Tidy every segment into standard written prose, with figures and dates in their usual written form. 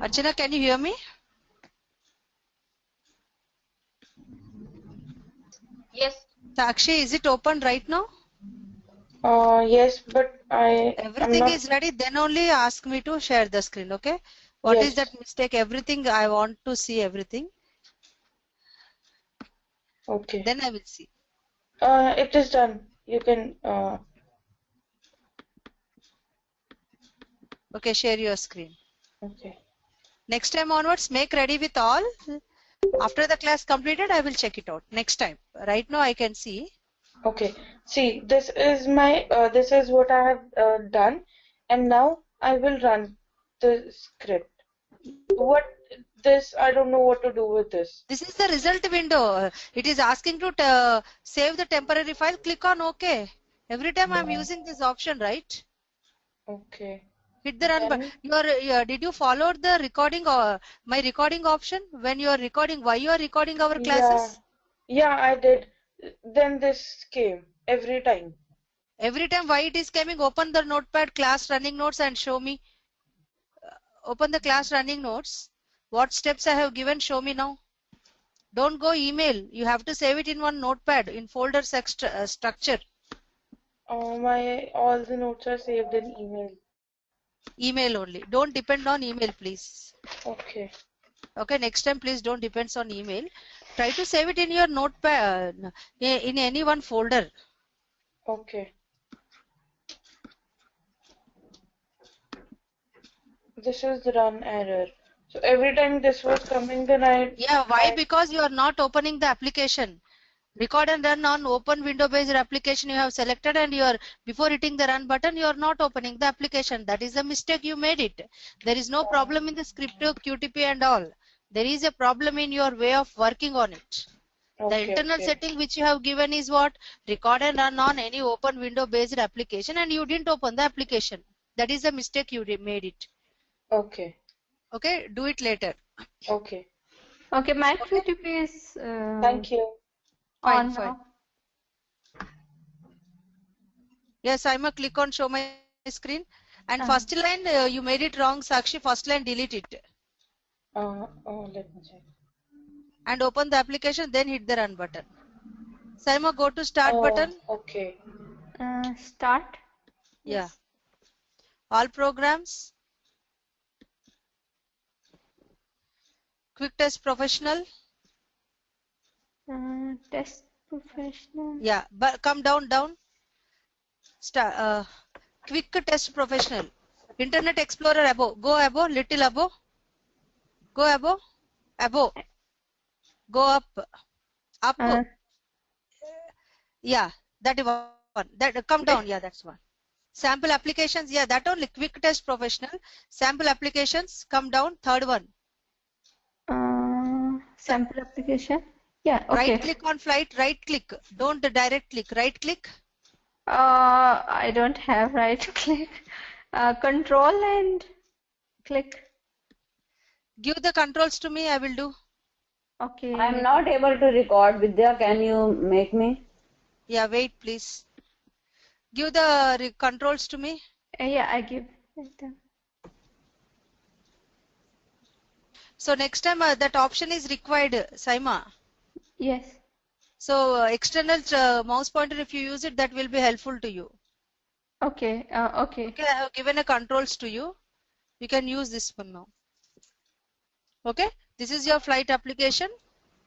Archana, can you hear me? Yes. Sakshi, is it open right now? Yes, but I'm Everything not. is ready, then only ask me to share the screen, okay? What is Yes. that mistake? Everything, I want to see everything. Okay. Then I will see. It is done. You can. Okay, share your screen. Okay. Next time onwards, make ready with all. After the class completed, I will check it out. Next time. Right now, I can see. Okay. See, this is my. This is what I have done, and now I will run the script. What this? I don't know what to do with this. This is the result window. It is asking to save the temporary file. Click on OK. Every time I'm using this option, right? Okay. Hit the run button. Did you follow the recording or my recording option when you are recording? Why you are recording our classes? Yeah, I did. Then this came every time. Every time why it is coming? Open the notepad, class running notes, and show me. Open the class running notes. What steps I have given? Show me now. Don't go email. You have to save it in one notepad in folder structure. All the notes are saved in email. Email only. Don't depend on email, please. Okay. Okay, next time please don't depend on email. Try to save it in your notepad in any one folder. Okay. This is the run error. So every time this was coming, then Yeah, why? Because you are not opening the application. Record and run on open window based application you have selected, and you are before hitting the run button you are not opening the application. That is a mistake, you made it. There is no problem in the script QTP and all. There is a problem in your way of working on it. The internal setting which you have given is what? Record and run on any open window based application, and you didn't open the application. That is a mistake, you made it. Okay. Okay, do it later. Okay. Okay, my QTP is Thank you. Fine, on fine. now. Yes, I'm a click on show my screen. And first line, you made it wrong, Sakshi. First line, delete it. Let me check. And open the application, then hit the run button. Saima, go to start button. Okay. Start. Yeah. All programs. Quick test professional. Test professional. Yeah, but come down. Start. Quick test professional. Internet Explorer above. Go above, little above. Go above. Above. Go up. Up. Yeah, that one. That come down. Yeah, that's one. Sample applications. Yeah, that only. Quick test professional. Sample applications. Come down. Third one. Sample application. Yeah. Okay. Right click on flight. Right click. Don't direct click. Right click. I don't have right click. Control and click. Give the controls to me. I will do. Okay. I'm not able to record. Vidya, can you make me? Yeah, wait, please. Give the controls to me. Yeah, I give them. So next time that option is required, Saima. Yes. So external mouse pointer, if you use it, that will be helpful to you. Okay. Okay. Okay, I have given a controls to you. You can use this one now. Okay, this is your flight application.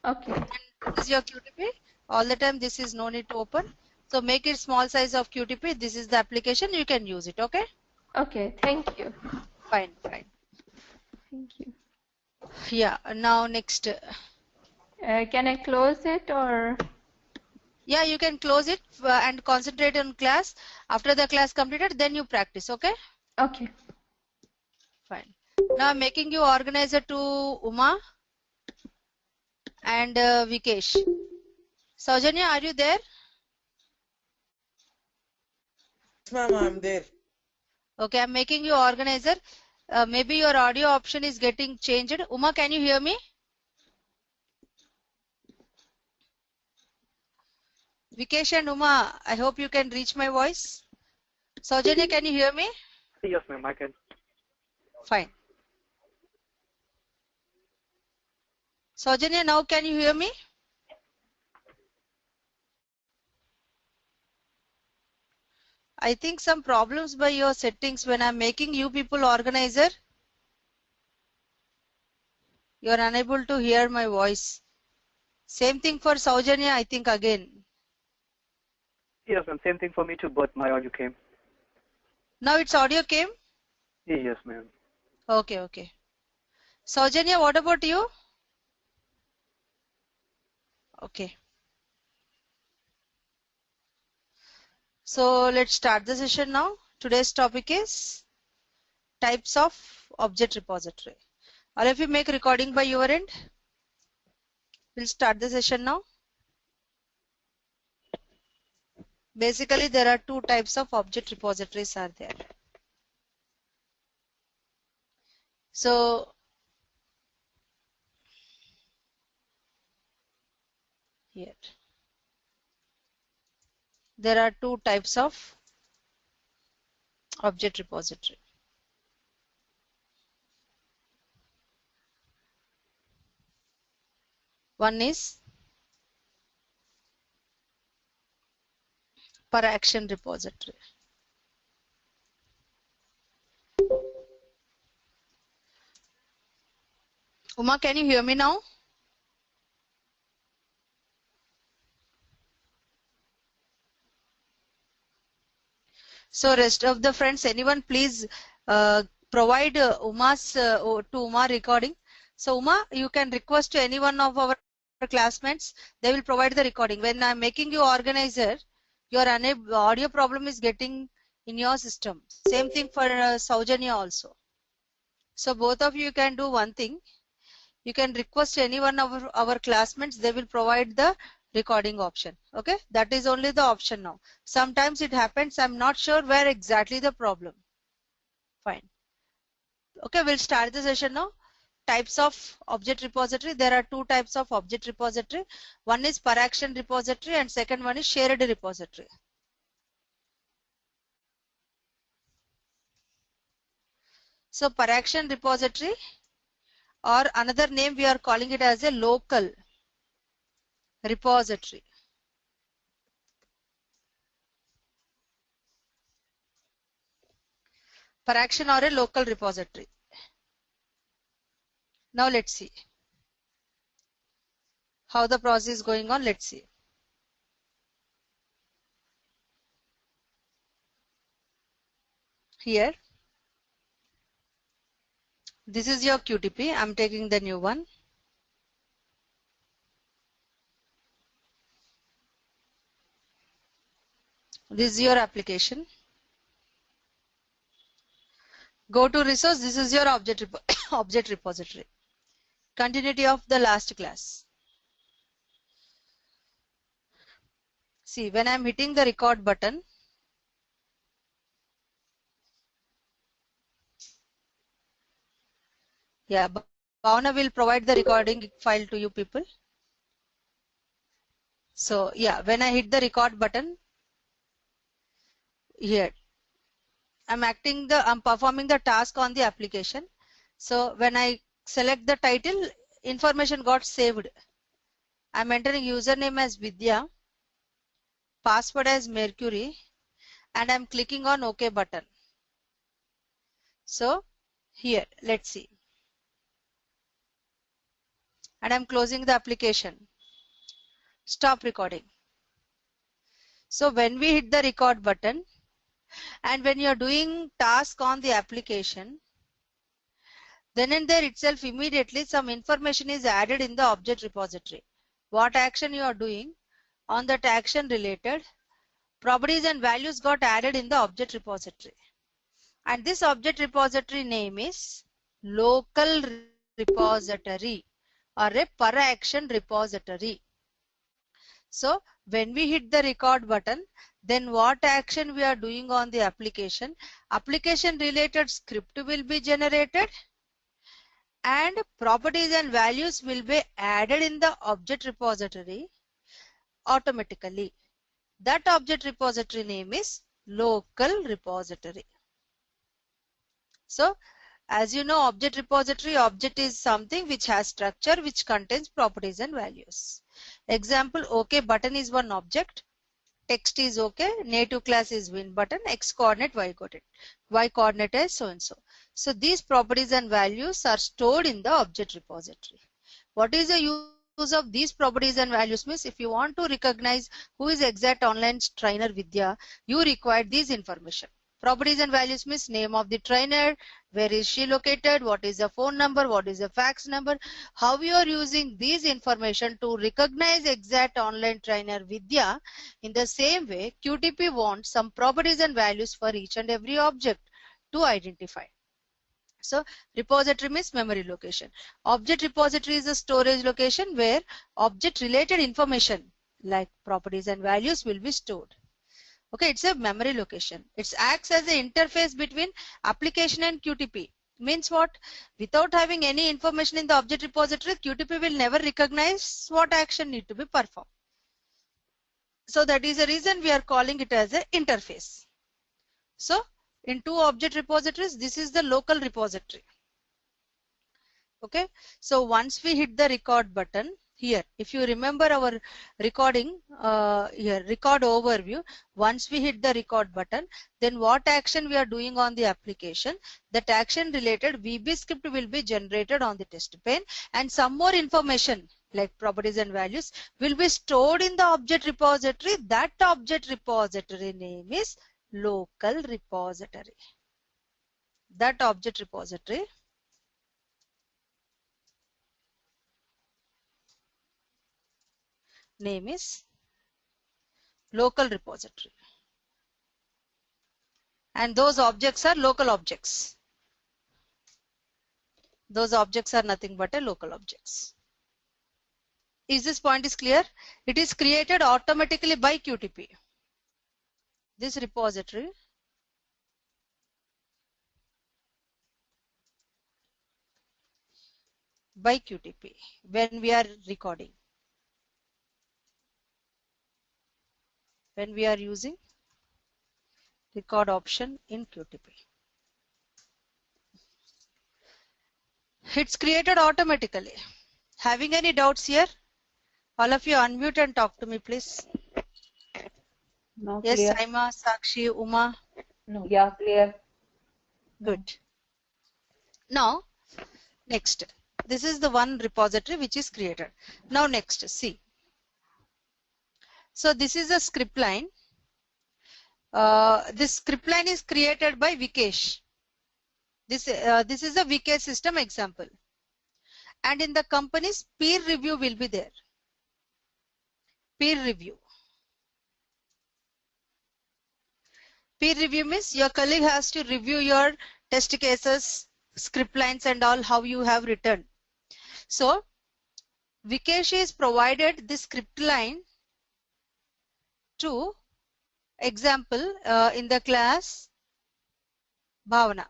Okay. And this is your QTP. All the time this is no need to open. So make it small size of QTP. This is the application. You can use it. Okay. Okay. Thank you. Fine, fine. Thank you. Yeah. Now next. Can I close it or? Yeah, you can close it and concentrate on class. After the class completed, then you practice. Okay. Okay. Fine. Now I'm making you organizer to Uma and Vikesh. Saujanya, are you there? Yes, ma'am, I'm there. Okay, I'm making you organizer. Maybe your audio option is getting changed. Uma, can you hear me? Vikesh and Uma, I hope you can reach my voice. Saujanya, can you hear me? Yes, ma'am, I can. Fine. Saujanya, now can you hear me? I think some problems by your settings when I'm making you people organizer. You are unable to hear my voice. Same thing for Saujanya, I think again. Yes, ma'am. Same thing for me too, but my audio came. Now its audio came? Yes, ma'am. Okay, okay. Saujanya, what about you? Okay. So let's start the session now. Today's topic is types of object repository. All of you make recording by your end. We'll start the session now. Basically, there are two types of object repositories are there. So here there are two types of object repository. One is per action repository. Uma, can you hear me now? So rest of the friends, anyone please provide to Uma recording. So Uma, you can request to any one of our classmates, they will provide the recording. When I'm making you organizer, your audio problem is getting in your system. Same thing for Saujanya also. So both of you can do one thing. You can request any one of our classmates, they will provide the recording option. Okay, that is only the option now. Sometimes it happens, I'm not sure where exactly the problem. Fine. Okay, we'll start the session now. Types of object repository. There are two types of object repository. One is per action repository and second one is shared repository. So per action repository, or another name we are calling it as a local repository. Per action or a local repository. Now let's see how the process is going on. Let's see. Here, this is your QTP. I'm taking the new one. This is your application. Go to resource. This is your object repository. Continuity of the last class. See, when I'm hitting the record button, yeah, Bhavana will provide the recording file to you people. So yeah, when I hit the record button, here I'm performing the task on the application. So when I select the title, information got saved. I'm entering username as Vidya, password as Mercury, and I'm clicking on OK button. So here, let's see. And I'm closing the application. Stop recording. So when we hit the record button, and when you're doing task on the application, then and there itself immediately some information is added in the object repository. What action you are doing, on that action related properties and values got added in the object repository. And this object repository name is local repository or a per action repository. So when we hit the record button, then what action we are doing on the application related script will be generated and properties and values will be added in the object repository automatically. That object repository name is local repository. So As you know, object repository, object is something which has structure which contains properties and values. Example, OK button is one object. Text is OK, native class is win button, X coordinate, Y coordinate is so and so. So these properties and values are stored in the object repository. What is the use of these properties and values? Means if you want to recognize who is exact online trainer Vidya, you require these information. Properties and values means name of the trainer, where is she located, what is the phone number, what is the fax number, how you are using these information to recognize exact online trainer Vidya. In the same way, QTP wants some properties and values for each and every object to identify. So repository means memory location. Object repository is a storage location where object related information like properties and values will be stored. Okay, it's a memory location. It acts as an interface between application and QTP. Means what? Without having any information in the object repository, QTP will never recognize what action need to be performed. So that is the reason we are calling it as an interface. So in two object repositories, this is the local repository. Okay, so once we hit the record button here, if you remember our recording here, record overview, once we hit the record button, then what action we are doing on the application, that action related VB script will be generated on the test pane, and some more information like properties and values will be stored in the object repository. That object repository name is local repository. That object repository name is local repository, and those objects are local objects. Those objects are nothing but a local objects. Is this point is clear? It is created automatically by QTP. This repository by QTP when we are recording, when we are using record option in QTP. It's created automatically. Having any doubts here? All of you unmute and talk to me, please. No, Yes, clear. Saima, Sakshi, Uma. No. Yeah, clear. Good. Now, next. This is the one repository which is created. Now next, see. So this is a script line. This script line is created by Vikesh. This is a VK system example. And in the company's peer review will be there. Peer review. Peer review means your colleague has to review your test cases, script lines and all how you have written. So Vikesh is provided this script line to example in the class Bhavana.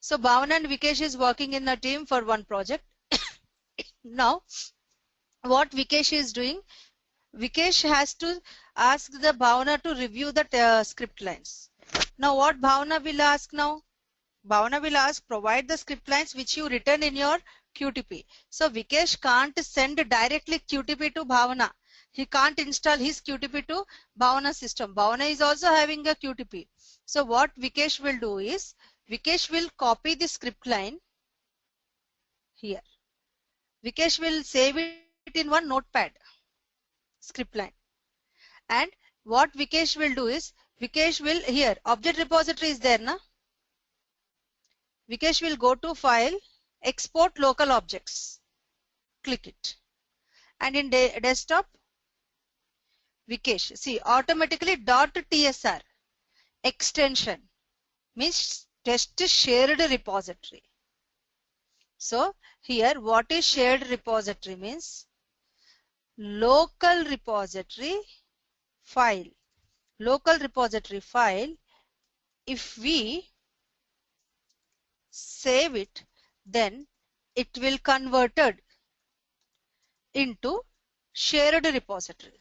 So Bhavana and Vikesh is working in a team for one project. Now what Vikesh is doing, Vikesh has to ask the Bhavana to review the script lines. Now what Bhavana will ask now? Bhavana will ask, provide the script lines which you written in your QTP. So Vikesh can't send directly QTP to Bhavana. He can't install his QTP to Bhavana system. Bhavana is also having a QTP. So what Vikesh will do is, Vikesh will copy the script line here. Vikesh will save it in one notepad, script line. And what Vikesh will do is, Vikesh will here, object repository is there, na? Vikesh will go to file, export local objects. Click it. And in desktop, Vikesh, see automatically .tsr extension means test shared repository. So here what is shared repository means local repository file. Local repository file, if we save it, then it will converted into shared repository.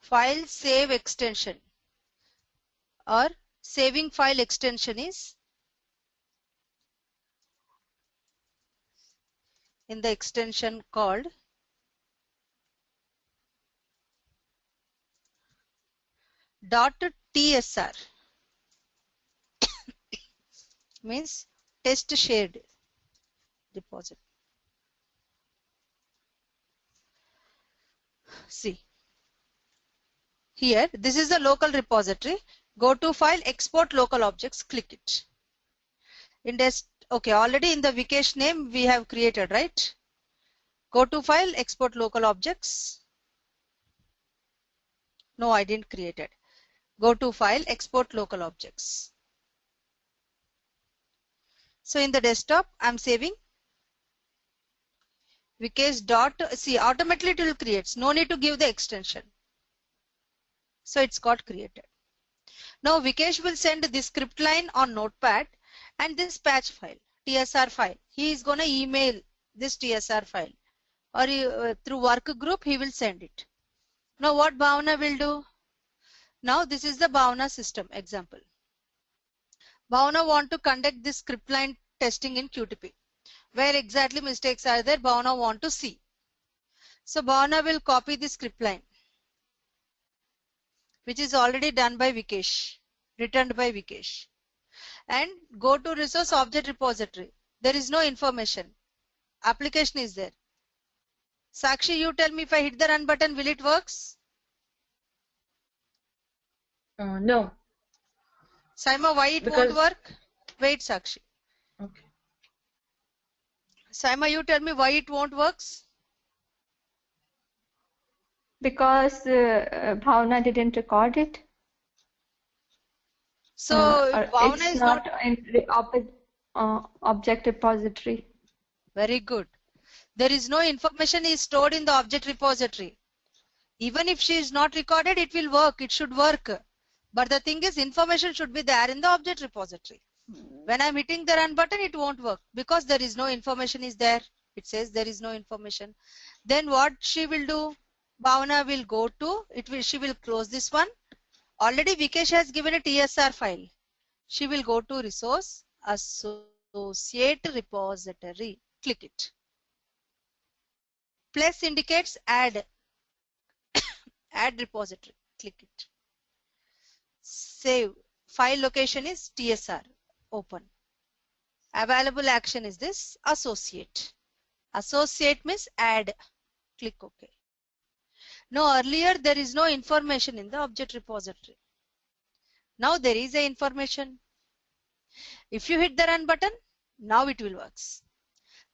File save extension. or saving file extension is in the extension called .tsr means test shared repository. See here, this is the local repository. Go to file, export local objects, click it. In this, okay, already in the Vikesh name we have created, right? Go to file, export local objects. No, I didn't create it. Go to file, export local objects. So in the desktop, I'm saving Vikesh dot, see, automatically it will create. No need to give the extension. So it's got created. Now Vikesh will send this script line on Notepad and this patch file, TSR file. He is going to email this TSR file, or through work group he will send it. Now what Bhavana will do? Now this is the Bhavana system example. Bhavana want to conduct this script line testing in QTP. Where exactly mistakes are there, Bhavana want to see. So Bhavana will copy the script line, which is already done by Vikesh, returned by Vikesh, and go to resource object repository. There is no information. Application is there. Sakshi, you tell me, if I hit the run button, will it works? No. Saima, why it won't work? Wait, Sakshi. Okay. Saima, you tell me why it won't works? Because Bhavana didn't record it. So Bhavana it's is not in object repository. Very good. There is no information is stored in the object repository. Even if she is not recorded, it will work. It should work. But the thing is, information should be there in the object repository. When I'm hitting the run button, it won't work because there is no information is there. It says there is no information. Then what she will do? Bhavana will go to it. She will close this one. Already Vikesh has given a TSR file. She will go to resource associate repository. Click it. Plus indicates add repository. Click it. Save. File location is TSR. Open. Available action is this associate. Associate means add. Click OK. Now earlier there is no information in the object repository. Now there is a information. If you hit the run button, now it will work.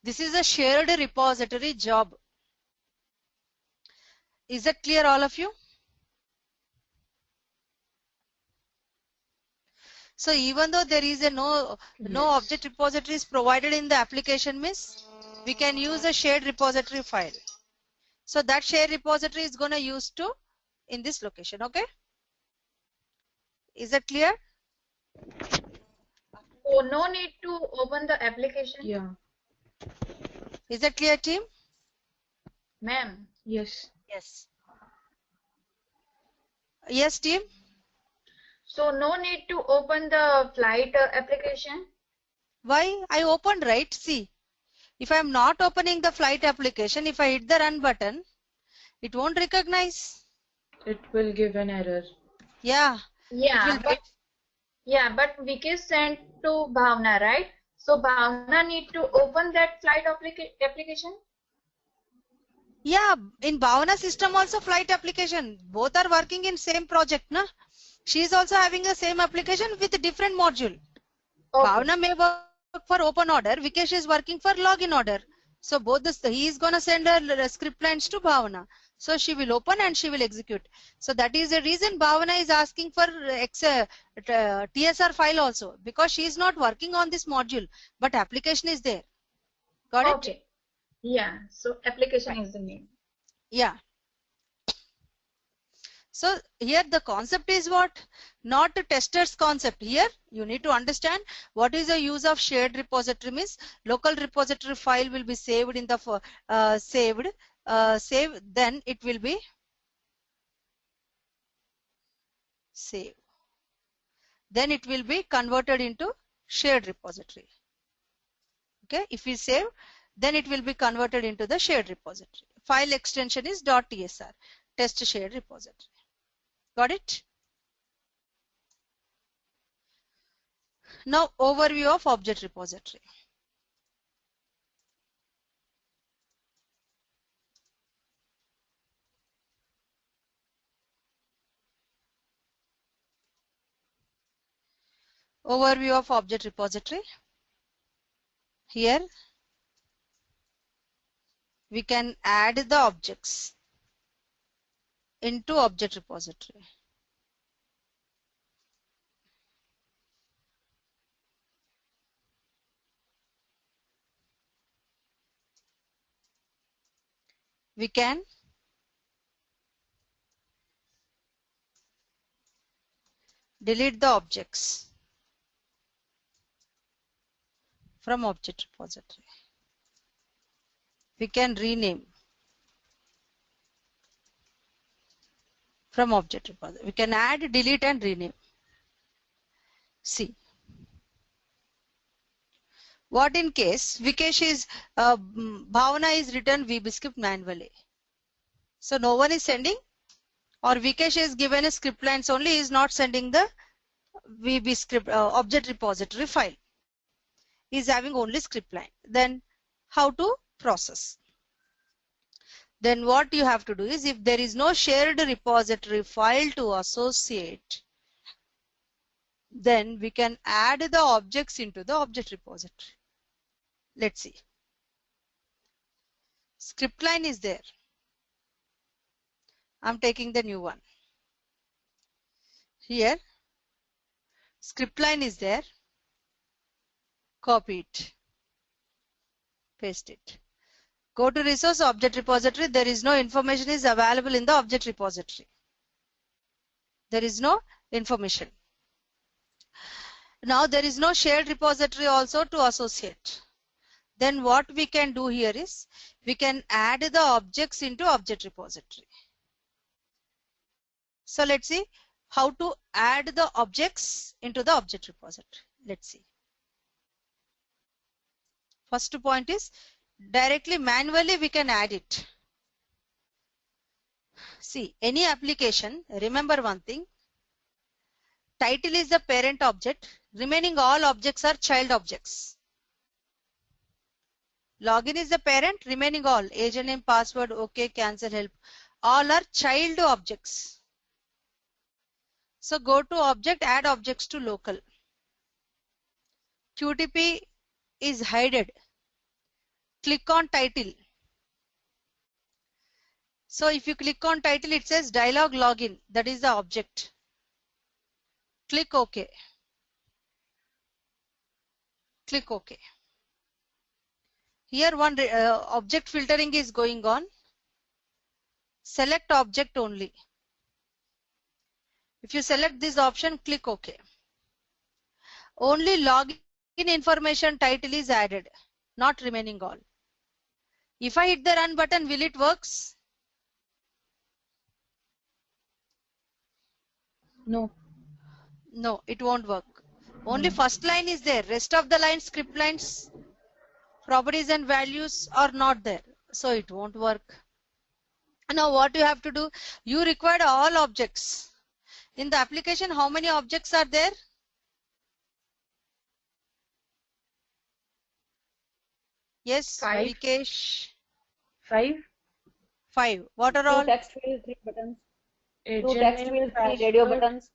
This is a shared repository job. Is that clear, all of you? So even though there is a no object repository is provided in the application, means we can use a shared repository file. So that shared repository is going to use to in this location. Okay? Is that clear? So no need to open the application. Yeah. Is that clear, team? Ma'am. Yes. Yes. Yes, team. So no need to open the flight application. Why? I opened, right? See, if I am not opening the flight application, if I hit the run button, it won't recognize. It will give an error. Yeah. Yeah, but Vikesh sent to Bhavana, right? So Bhavana need to open that flight application. Yeah, in Bhavana system also flight application. Both are working in same project, na? She is also having the same application with a different module. Okay. Bhavana may work for open order. Vikesh is working for login order. So both this, he is going to send her script lines to Bhavana. So she will open and she will execute. So that is the reason Bhavana is asking for TSR file also, because she is not working on this module, but application is there. Got it? Okay. Yeah. So application is the name. Yeah. So here the concept is what? Not a tester's concept. Here you need to understand what is the use of shared repository means. Local repository file will be saved in the save, then it will be save. then it will be converted into shared repository. Okay, if we save, then it will be converted into the shared repository. File extension is .tsr, test shared repository. Got it? Now overview of object repository. Overview of object repository. Here we can add the objects into object repository. We can delete the objects from object repository. We can rename from object repository. We can add, delete and rename. See, what in case Vikesh is Bhavana is written VB script manually, so no one is sending, or Vikesh is given a script lines only, is not sending the VB script object repository file, is having only script line. Then how to process? Then what you have to do is, if there is no shared repository file to associate, then we can add the objects into the object repository. Let's see. Script line is there. I'm taking the new one. Here, script line is there. Copy it. Paste it. Go to resource object repository. There is no information is available in the object repository. There is no information. Now there is no shared repository also to associate. Then what we can do here is, we can add the objects into object repository. So let's see how to add the objects into the object repository. Let's see. First point is, directly manually we can add it. See, any application, remember one thing, title is the parent object, remaining all objects are child objects. Login is the parent, remaining all, agent name, password, OK, cancel, help, all are child objects. So go to object, add objects to local. QTP is hidden. Click on title. So if you click on title, it says dialog login, that is the object. Click OK. Click OK. Here one object filtering is going on. Select object only. If you select this option, click OK. Only login information title is added, not remaining all. If I hit the run button, will it works? No. No, it won't work. Only first line is there. Rest of the lines, script lines, properties and values are not there. So it won't work. Now what you have to do? You require all objects. In the application, how many objects are there? Yes, 5. Vikesh. 5. 5. What are Two all? text fields, 3 buttons. Agent Two text name, fields, 3 radio password. buttons.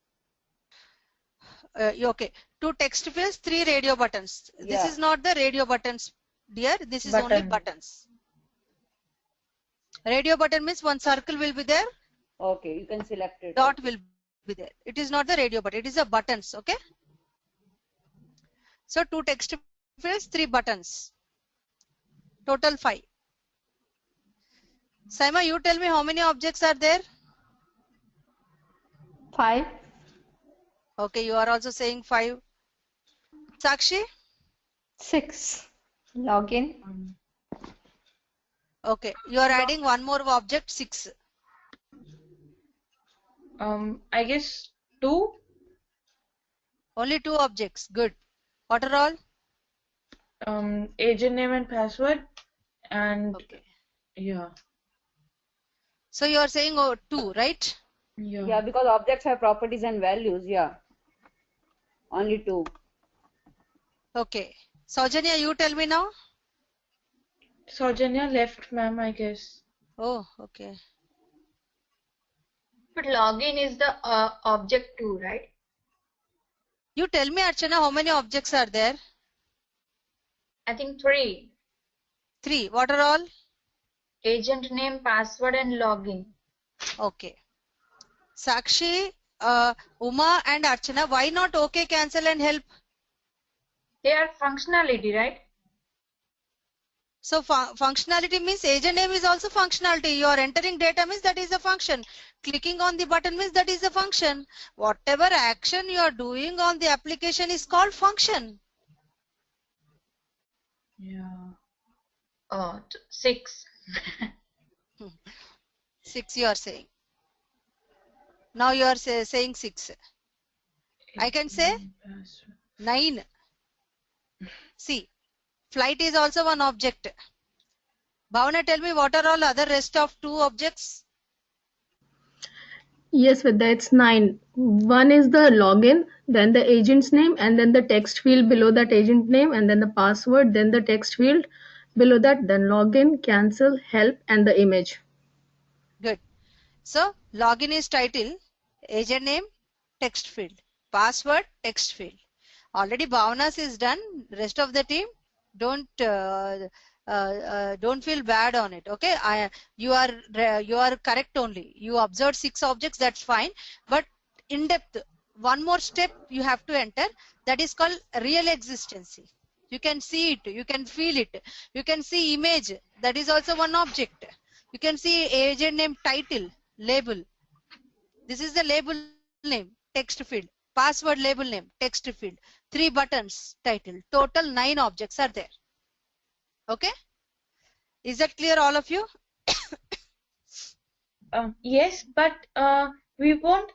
Okay. 2 text fields, 3 radio buttons. This Yeah. is not the radio buttons, dear. This is only Button. buttons. Radio button means one circle will be there, Okay, you can select it. dot will be there. It is not the radio button. It is a buttons. Okay. So 2 text fields, 3 buttons. Total 5. Saima, you tell me how many objects are there? 5. Okay, you are also saying 5. Sakshi? 6. Login. Okay, you are adding one more object, 6. I guess 2. Only 2 objects. Good. What are all? Agent name and password, and Okay. yeah. So you are saying 2, right? Yeah, because objects have properties and values. Yeah. Only 2. Okay. Saujanya, you tell me now. Saujanya left, ma'am, I guess. Oh, okay. But login is the object too, right? You tell me, Archana, how many objects are there? I think 3. 3. What are all? Agent name, password, and login. Okay. Sakshi, Uma and Archana, why not OK, cancel and help? They are functionality, right? So functionality means agent name is also functionality. You are entering data means that is a function. Clicking on the button means that is a function. Whatever action you are doing on the application is called function. Yeah. Oh, 6. 6 you are saying. Now you are saying 6. I can say 9. See, flight is also one object. Bhavana, tell me what are all other rest of 2 objects? Yes, Vidya, it's 9. One is the login, then the agent's name, and then the text field below that agent name, and then the password, then the text field below that, then login, cancel, help, and the image. Good. So login is title, agent name, text field, password, text field. Already Bhavana's is done. Rest of the team, don't feel bad on it. Okay, you are correct only. You observed 6 objects, that's fine. But in depth, one more step you have to enter. That is called real existency. You can see it, you can feel it, you can see image. That is also one object. You can see agent name, title, label. This is the label name, text field. Password, label name, text field. 3 buttons, title. Total 9 objects are there. Okay? Is that clear, all of you? Yes, but we won't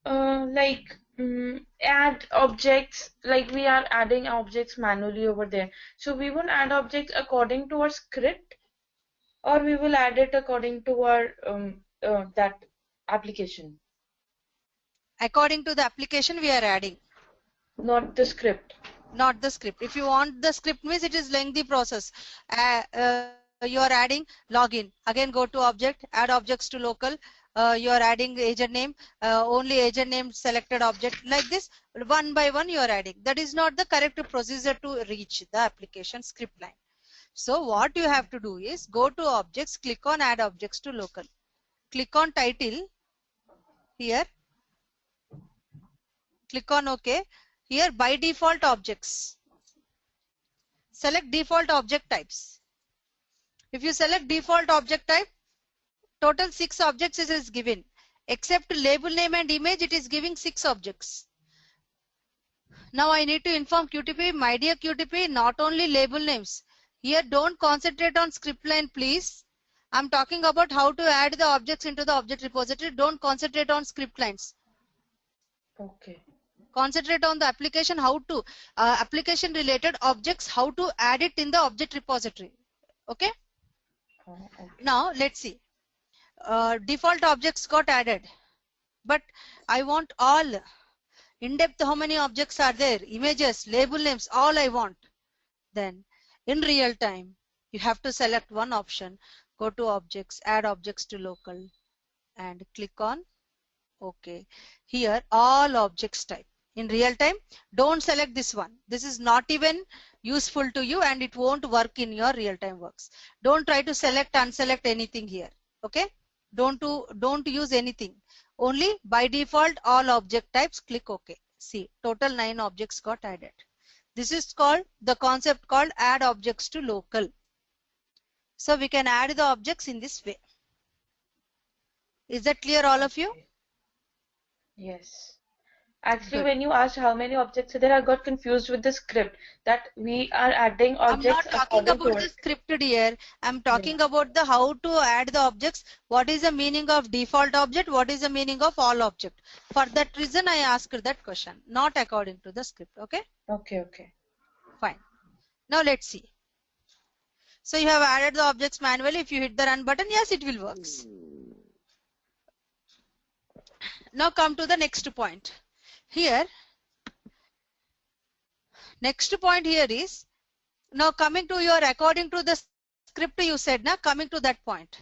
add objects like we are adding objects manually over there. So we won't add objects according to our script, or we will add it according to our that application. According to the application we are adding. Not the script. Not the script. If you want the script means it is lengthy process. You are adding login. Again go to object, add objects to local. You are adding agent name, only agent name selected object, like this. One by one you are adding. That is not the correct procedure to reach the application script line. So what you have to do is go to objects, click on add objects to local. Click on title here. Click on OK. Here by default objects. Select default object types. If you select default object type, total 6 objects is given. Except label name and image, it is giving 6 objects. Now I need to inform QTP, my dear QTP, not only label names. Here don't concentrate on script line, please. I'm talking about how to add the objects into the object repository. Don't concentrate on script lines. Okay. Concentrate on the application, how to application related objects, how to add it in the object repository. Okay. Okay. Now let's see. Default objects got added, but I want all in depth. How many objects are there? Images, label names, all I want. Then in real time you have to select one option, go to objects, add objects to local, and click on OK. Here all objects type. In real time, don't select this one. This is not even useful to you and it won't work in your real time works. Don't try to select, unselect anything here. Okay? Don't use anything. Only by default all object types, click OK. See, total 9 objects got added. This is called the concept called add objects to local. So we can add the objects in this way. Is that clear, all of you? Yes. Actually, Good. when you asked how many objects are there, I got confused with the script that we are adding I'm not objects talking according to about the it. script here. I'm talking about the how to add the objects. What is the meaning of default object? What is the meaning of all object? For that reason, I asked that question, not according to the script. Okay? Okay, okay. Fine. Now let's see. So you have added the objects manually. If you hit the run button, yes, it will work. Now come to the next point. Here, next point here is, now coming to your, according to the script you said, now coming to that point.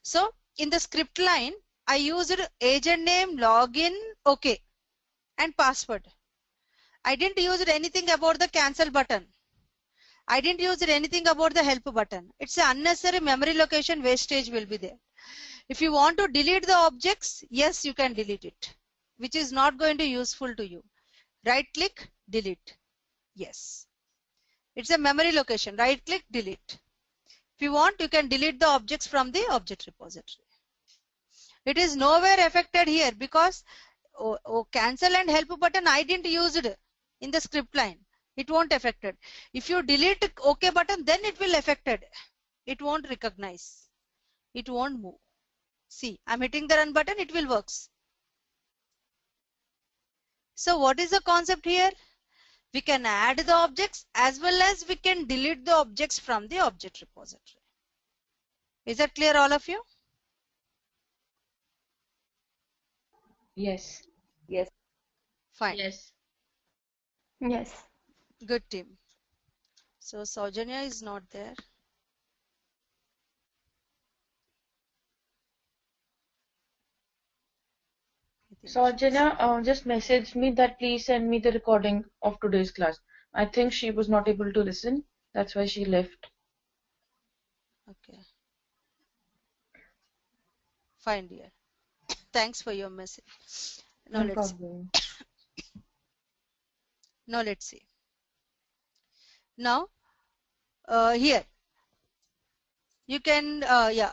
So in the script line, I used agent name, login, okay, and password. I didn't use anything about the cancel button. I didn't use anything about the help button. It's an unnecessary memory location wastage will be there. If you want to delete the objects, yes, you can delete it, which is not going to be useful to you. Right click, delete. Yes. It's a memory location. Right click, delete. If you want, you can delete the objects from the object repository. It is nowhere affected here because cancel and help button I didn't use it in the script line. It won't affect it. If you delete OK button, then it will affect it. It won't recognize. It won't move. See, I'm hitting the run button, it will work. So what is the concept here? We can add the objects as well as we can delete the objects from the object repository. Is that clear, all of you? Yes. Yes. Fine. Yes. Yes. Good team. So Saujanya is not there. Saujanya just messaged me that please send me the recording of today's class. I think she was not able to listen. That's why she left. Okay. Fine, dear. Thanks for your message. Now No let's problem. Now let's see. Now here you can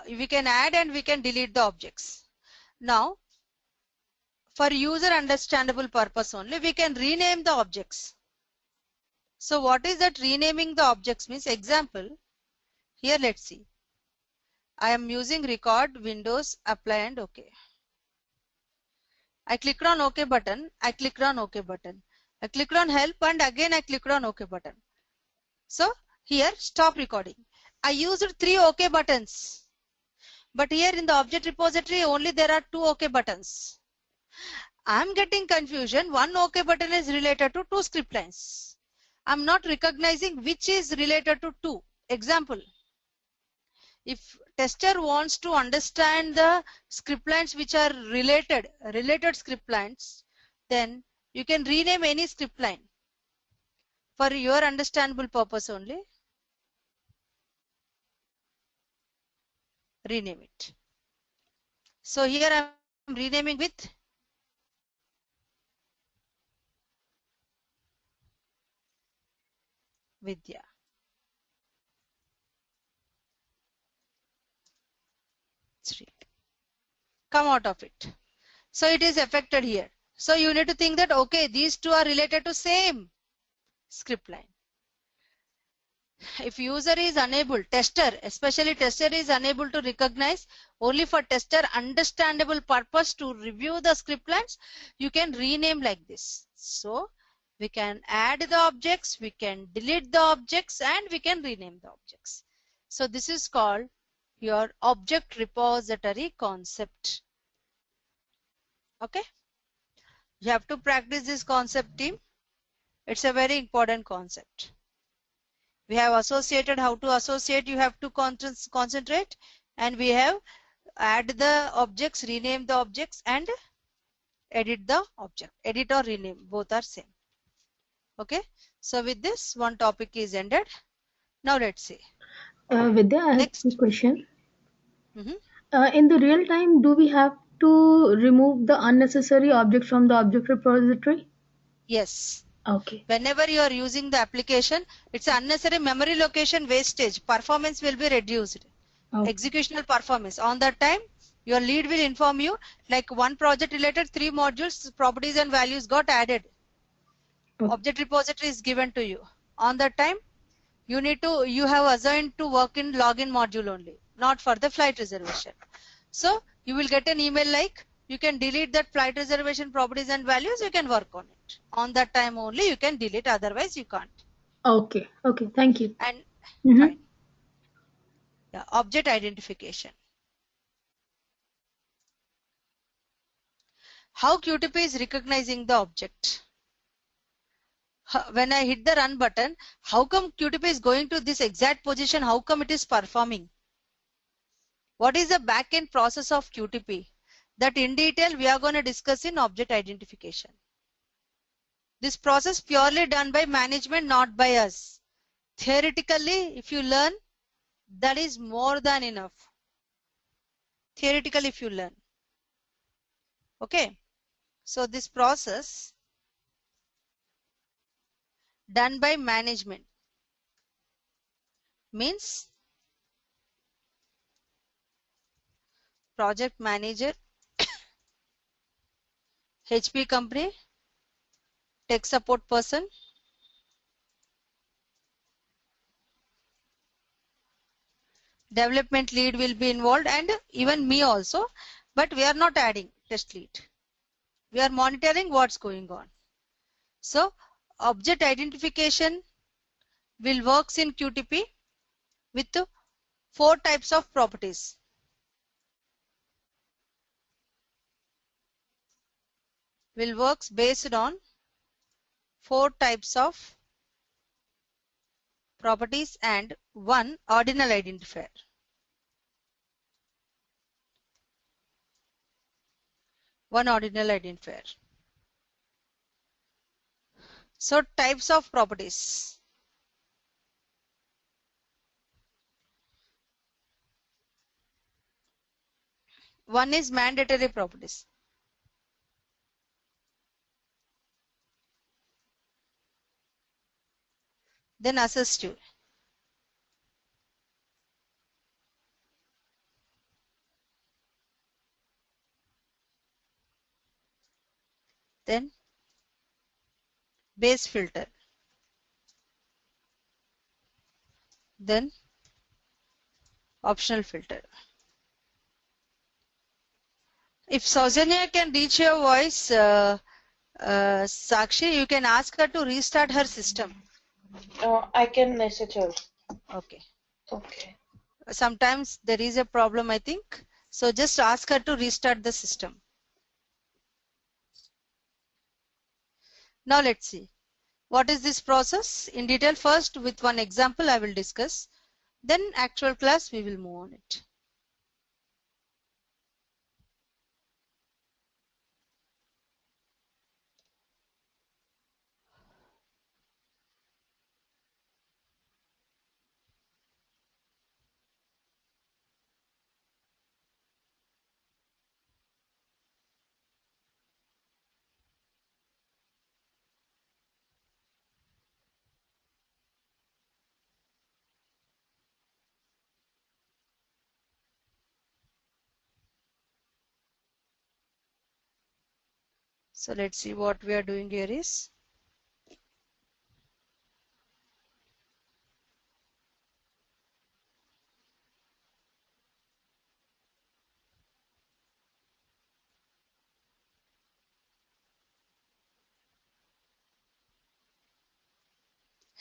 we can add and we can delete the objects. Now for user understandable purpose only, we can rename the objects. So what is that renaming the objects means? Example, here let's see. I am using record, Windows, apply and OK. I clicked on OK button, I clicked on OK button. I clicked on help and again I clicked on OK button. So here stop recording. I used 3 OK buttons. But here in the object repository only there are 2 OK buttons. I am getting confusion. One OK button is related to 2 script lines. I am not recognizing which is related to 2. Example, if tester wants to understand the script lines which are related script lines, then you can rename any script line for your understandable purpose only. Rename it. So here I am renaming with Vidya. Come out of it. So it is affected here. So you need to think that okay, these two are related to same script line. If user is unable, tester, especially tester is unable to recognize, only for tester understandable purpose to review the script lines, you can rename like this. So we can add the objects, we can delete the objects and we can rename the objects. So this is called your object repository concept. Okay, you have to practice this concept, team. It's a very important concept. We have associated, how to associate, you have to concentrate, and we have add the objects, rename the objects and edit the object. Edit or rename, both are same. Okay, so with this one topic is ended. Now let's see. Vidya, I have Next. a question. Mm-hmm. In the real time, do we have to remove the unnecessary object from the object repository? Yes. Okay. Whenever you are using the application, it's unnecessary memory location wastage. Performance will be reduced. Okay. Executional performance. On that time, Your lead will inform you, like one project related 3 modules, properties and values got added. Okay. Object repository is given to you. On that time, you have assigned to work in login module only, not for the flight reservation. So you will get an email like, you can delete that flight reservation properties and values, you can work on it. On that time only you can delete, otherwise you can't. Okay. Okay. Thank you. And Mhm. fine. Yeah, object identification. How QTP is recognizing the object? When I hit the run button, how come QTP is going to this exact position? How come it is performing? What is the backend process of QTP? That in detail we are going to discuss in object identification. This process purely done by management, not by us. Theoretically, if you learn, that is more than enough. Theoretically, if you learn. Okay. So this process done by management means project manager, HP company, tech support person, development lead will be involved, and even me also, but we are not adding test lead. We are monitoring what's going on. So object identification will works in QTP with 4 types of properties. Will works based on 4 types of properties and 1 ordinal identifier. One ordinal identifier. So types of properties. One is mandatory properties. Then assistive. Then base filter. Then optional filter. If Saujanya can reach your voice, Sakshi, you can ask her to restart her system. I can message her. Okay. Okay. Sometimes there is a problem, I think. So just ask her to restart the system. Now let's see. What is this process? In detail first with one example I will discuss. Then actual class we will move on it. So let's see what we are doing here is.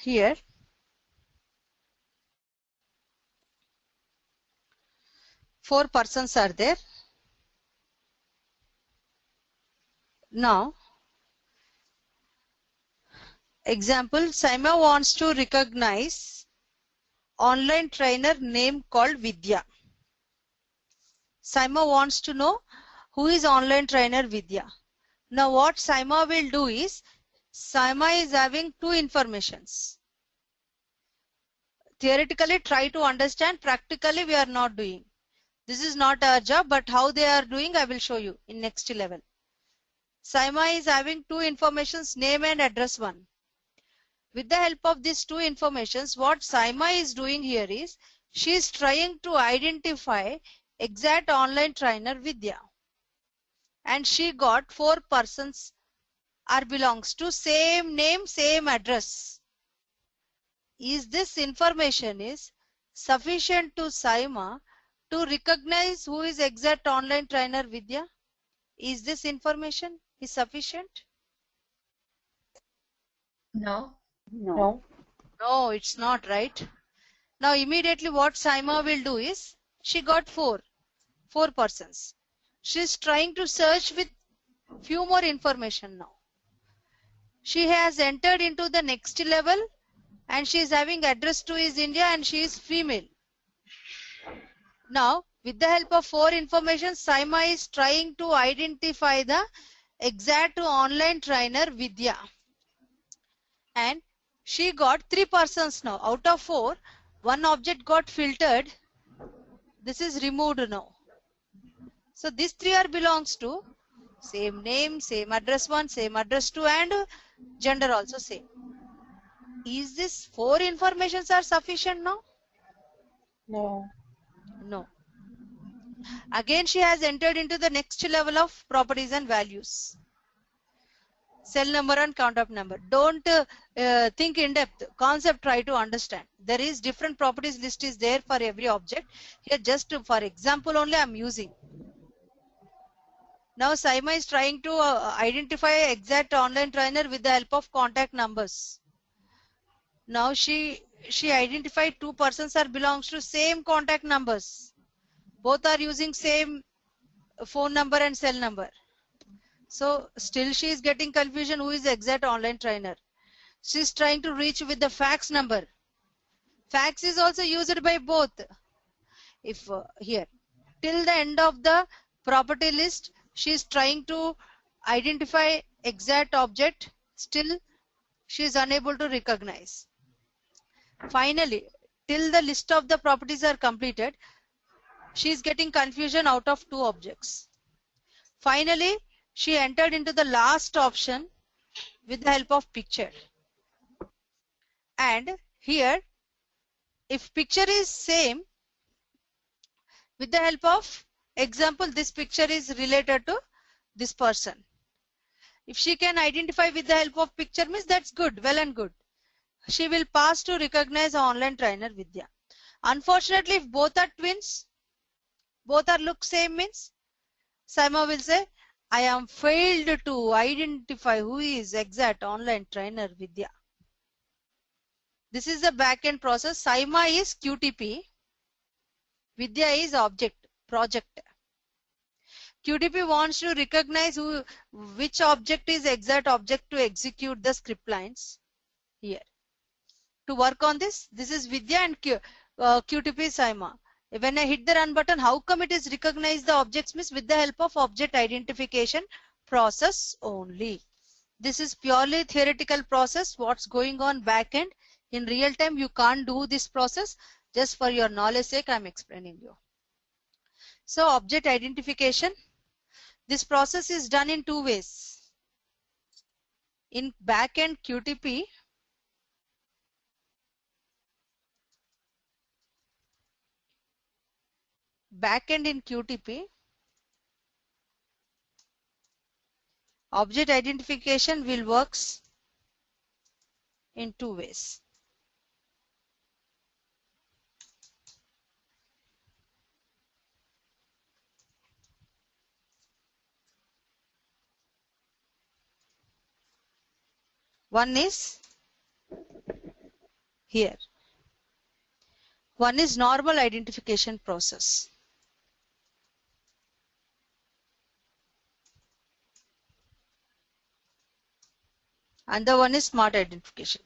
Here 4 persons are there. Now example, Saima wants to recognize online trainer name called Vidya. Saima wants to know who is online trainer Vidya. Now what Saima will do is, Saima is having 2 informations. Theoretically try to understand, practically we are not doing. This is not our job, but how they are doing I will show you in next level. Saima is having 2 informations, name and address 1. With the help of these 2 informations, what Saima is doing here is, she is trying to identify exact online trainer Vidya, and she got 4 persons are belongs to same name, same address. Is this information is sufficient to Saima to recognize who is exact online trainer Vidya? Is this information is sufficient? No. No. No, it's not, right? Now immediately what Saima will do is, she got 4 persons. She's trying to search with few more information now. She has entered into the next level and she is having address to is India and she is female. Now with the help of 4 information, Saima is trying to identify the exact online trainer Vidya. And she got 3 persons now. Out of 4, 1 object got filtered. This is removed now. So these 3 are belongs to same name, same address 1, same address 2 and gender also same. Is this 4 informations are sufficient now? No. No. Again she has entered into the next level of properties and values. Cell number and count of number. Don't think in depth. Concept try to understand. There is different properties list is there for every object. Here just for example only I am using. Now Saima is trying to identify exact online trainer with the help of contact numbers. Now she identified 2 persons are belongs to same contact numbers. Both are using same phone number and cell number. So still she is getting confusion who is exact online trainer. She is trying to reach with the fax number. Fax is also used by both. If here till the end of the property list she is trying to identify exact object, still she is unable to recognize. Finally, till the list of the properties are completed, she is getting confusion out of 2 objects. Finally, she entered into the last option with the help of picture. And here, if picture is same, with the help of example, this picture is related to this person. If she can identify with the help of picture means that's good, well and good. She will pass to recognize online trainer Vidya. Unfortunately, if both are twins, both are look same means, Saima will say, I am failed to identify who is exact online trainer Vidya. This is the back-end process. Saima is QTP. Vidya is project. QTP wants to recognize which object is exact object to execute the script lines here. To work on this is Vidya and QTP Saima. When I hit the run button, how come it is recognize the objects means with the help of object identification process only. This is purely theoretical process. What's going on back end? In real time, you can't do this process. Just for your knowledge sake, I'm explaining you. So object identification. This process is done in 2 ways. In backend QTP, object identification will works in 2 ways. One is here. One is normal identification process. And the one is smart identification.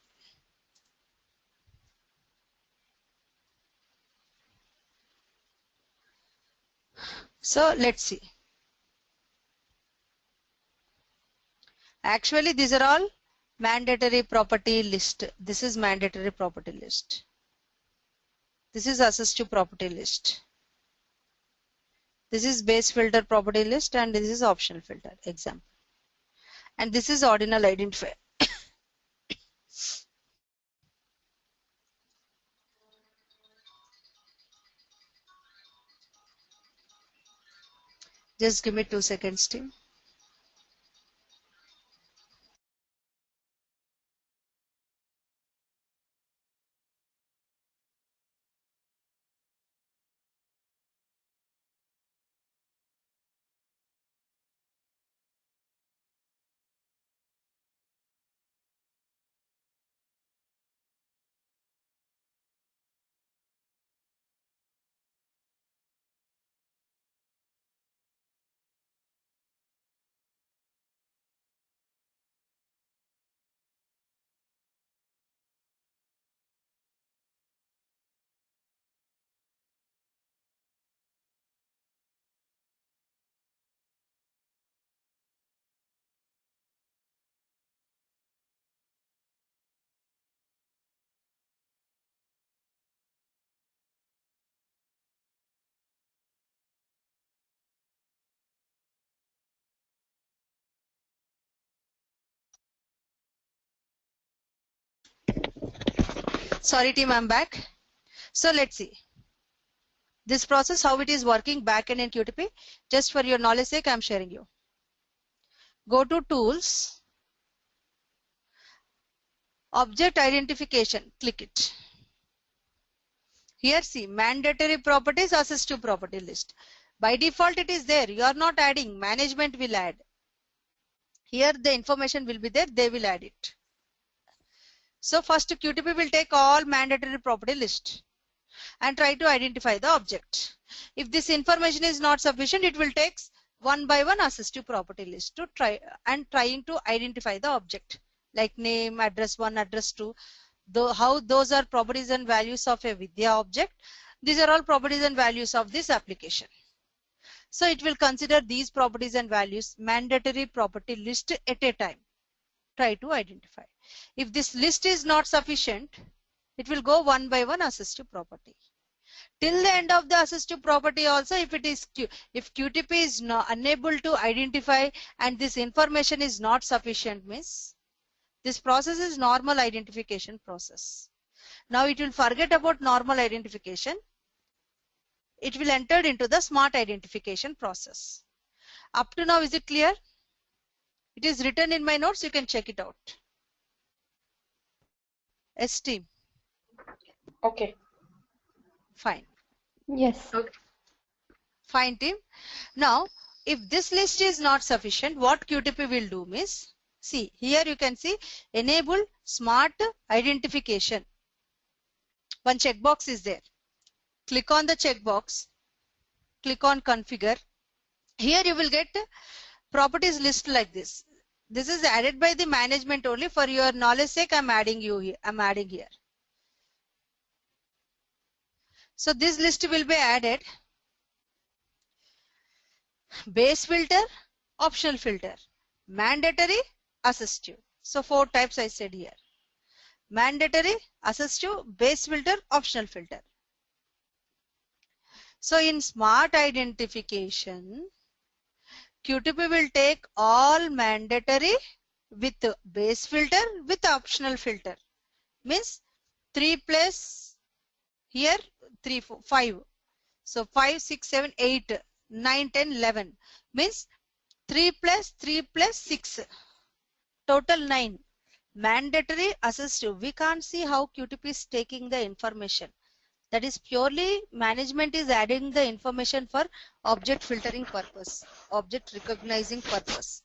So let's see. Actually, these are all mandatory property list. This is mandatory property list. This is assistive property list. This is base filter property list and this is optional filter example. And this is ordinal identifier. Just give me 2 seconds, team. Sorry team, I'm back. So let's see this process, how it is working backend in QTP. Just for your knowledge sake, I'm sharing you. Go to tools, object identification, click it. Here see mandatory properties, assistive property list. By default it is there, you are not adding, management will add. Here the information will be there, they will add it. So first QTP will take all mandatory property list and try to identify the object. If this information is not sufficient, it will take one by one assistive property list to trying to identify the object, like name, address 1, address 2. How those are properties and values of a Vidya object. These are all properties and values of this application. So it will consider these properties and values mandatory property list at a time. Try to identify. If this list is not sufficient, it will go one by one assistive property. Till the end of the assistive property also, if QTP is unable to identify and this information is not sufficient, means this process is normal identification process. Now it will forget about normal identification. It will enter into the smart identification process. Up to now, is it clear? It is written in my notes, you can check it out. Yes, team. Okay. Fine. Yes. Okay. Fine, team. Now, if this list is not sufficient, what QTP will do means, see, here you can see enable smart identification. One checkbox is there. Click on the checkbox. Click on configure. Here you will get properties list like this. This is added by the management only. For your knowledge sake, I'm adding here. So this list will be added. Base filter, optional filter, mandatory, assistive. So 4 types I said here. Mandatory, assistive, base filter, optional filter. So in smart identification, QTP will take all mandatory with base filter with optional filter. Means 3 plus here 3, 4, 5. So 5, 6, 7, 8, 9, 10, 11. Means 3 plus 3 plus 6. Total 9. Mandatory, assistive. We can't see how QTP is taking the information. That is purely management is adding the information for object filtering purpose, object recognizing purpose.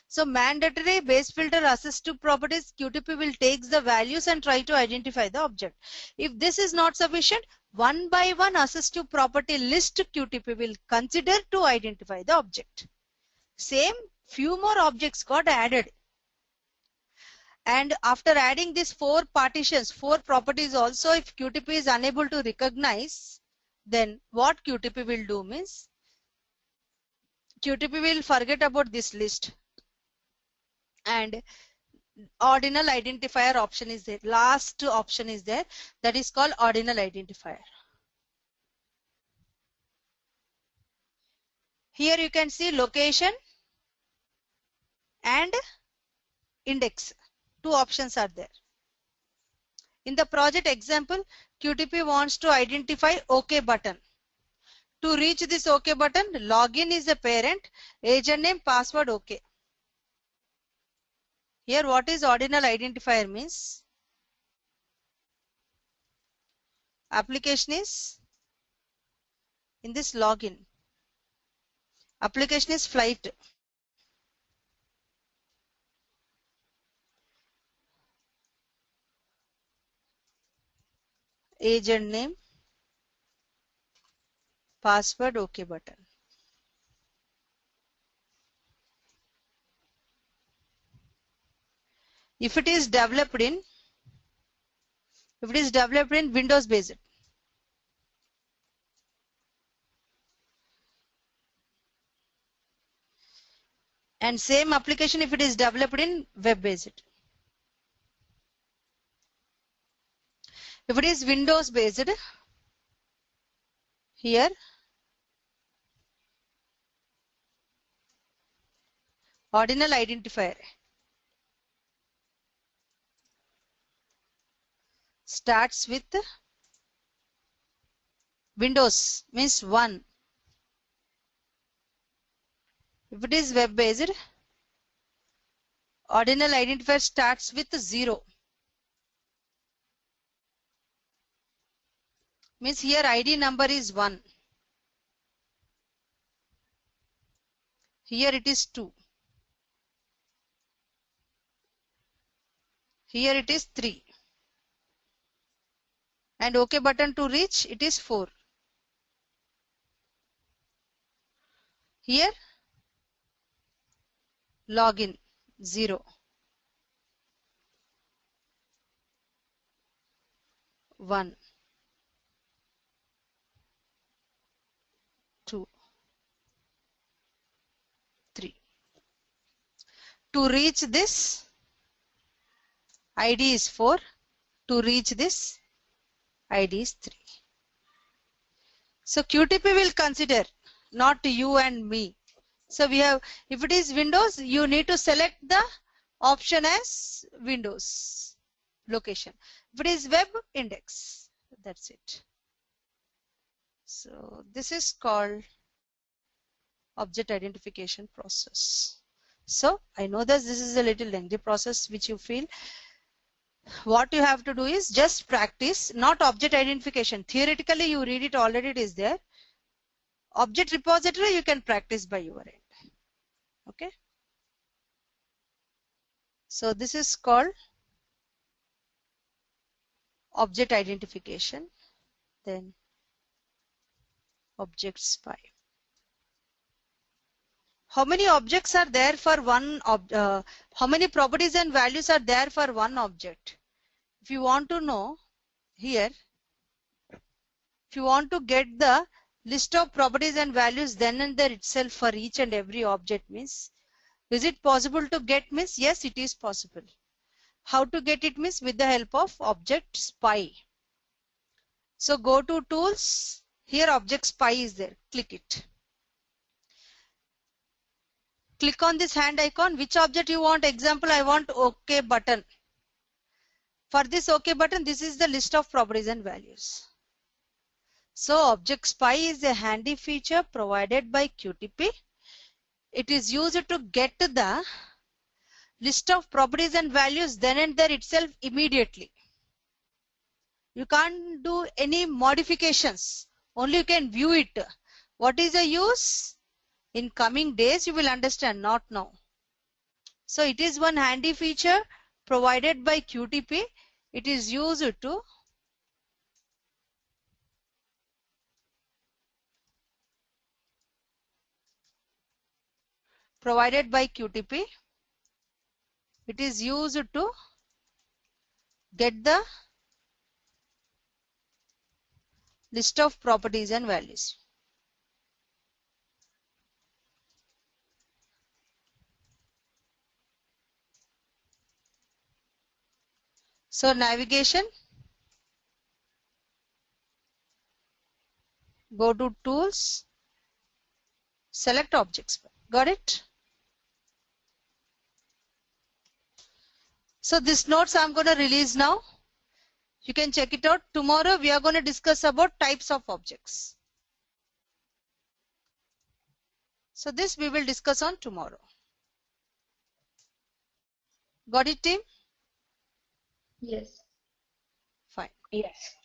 So mandatory, base filter, assistive properties, QTP will take the values and try to identify the object. If this is not sufficient, one by one assistive property list QTP will consider to identify the object. Same, few more objects got added. And after adding these 4 partitions, 4 properties also, if QTP is unable to recognize, then what QTP will do means, QTP will forget about this list. And ordinal identifier option is there. Last option is there. That is called ordinal identifier. Here you can see location and index. 2 options are there. In the project example, QTP wants to identify OK button. To reach this OK button, login is the parent, agent name, password OK. Here what is ordinal identifier means? Application is in this login. Application is flight. Agent name, password OK button. If it is developed in Windows based, and same application if it is developed in web based. If it is Windows based, here ordinal identifier starts with Windows, means 1. If it is web based, ordinal identifier starts with 0. Means here ID number is 1. Here it is 2. Here it is 3. And OK button to reach, it is 4. Here login 0. 1. 2. 3. To reach this, ID is 4. To reach this, ID is 3. So QTP will consider, not you and me. So we have, if it is Windows, you need to select the option as Windows location. If it is web, index. That's it. So this is called object identification process. So I know that this is a little lengthy process which you feel. What you have to do is just practice, not object identification. Theoretically you read it, already it is there. Object repository you can practice by your end. Okay. So this is called object identification. Then object spy. How many objects are there for one how many properties and values are there for one object? If you want to know here, if you want to get the list of properties and values then and there itself for each and every object, means is it possible to get? Means yes, it is possible. How to get it? Means with the help of object spy. So go to tools, here object spy is there, click it. Click on this hand icon. Which object you want? Example, I want OK button. For this OK button, this is the list of properties and values. So object spy is a handy feature provided by QTP. It is used to get the list of properties and values then and there itself immediately. You can't do any modifications. Only you can view it. What is the use? In coming days you will understand, not now. So it is one handy feature provided by QTP. It is used to provided by QTP. It is used to get the list of properties and values. So navigation, go to tools, select objects. Got it? So this notes I'm going to release now. You can check it out. Tomorrow we are going to discuss about types of objects. So this we will discuss on tomorrow. Got it, team? Yes. Fine. Yes.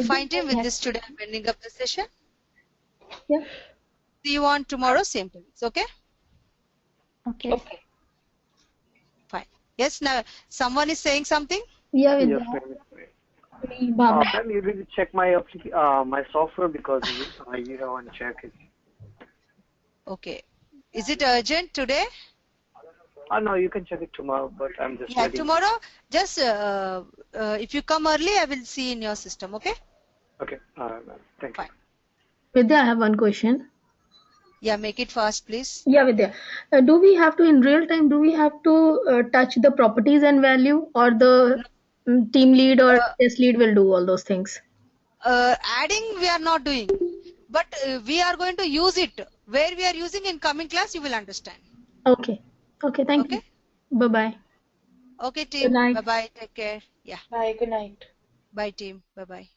Fine, team. With this today I'm ending up the session. Yeah. See you on tomorrow, same time. Okay? Okay. Okay. Fine. Yes, now someone is saying something? Yeah, Yes, Vidya. ma'am. Bhavna. Ma'am, you need to check my my software because you haven't checked it. Okay. Is it urgent today? No, you can check it tomorrow, but I'm just Yeah, waiting. tomorrow, just if you come early, I will see in your system, okay? Okay, ma'am. Thank you. Fine. Vidya, I have one question. Yeah, make it fast, please. Yeah, Vidya. Do we have to, in real time, do we have to touch the properties and value, or the team lead or test lead will do all those things? Adding we are not doing, but we are going to use it. Where we are using in coming class, you will understand. Okay. Okay, thank Okay? you. Bye-bye. Okay, Good team. night. Bye-bye. Take care. Yeah. Bye. Good night. Bye, team. Bye-bye.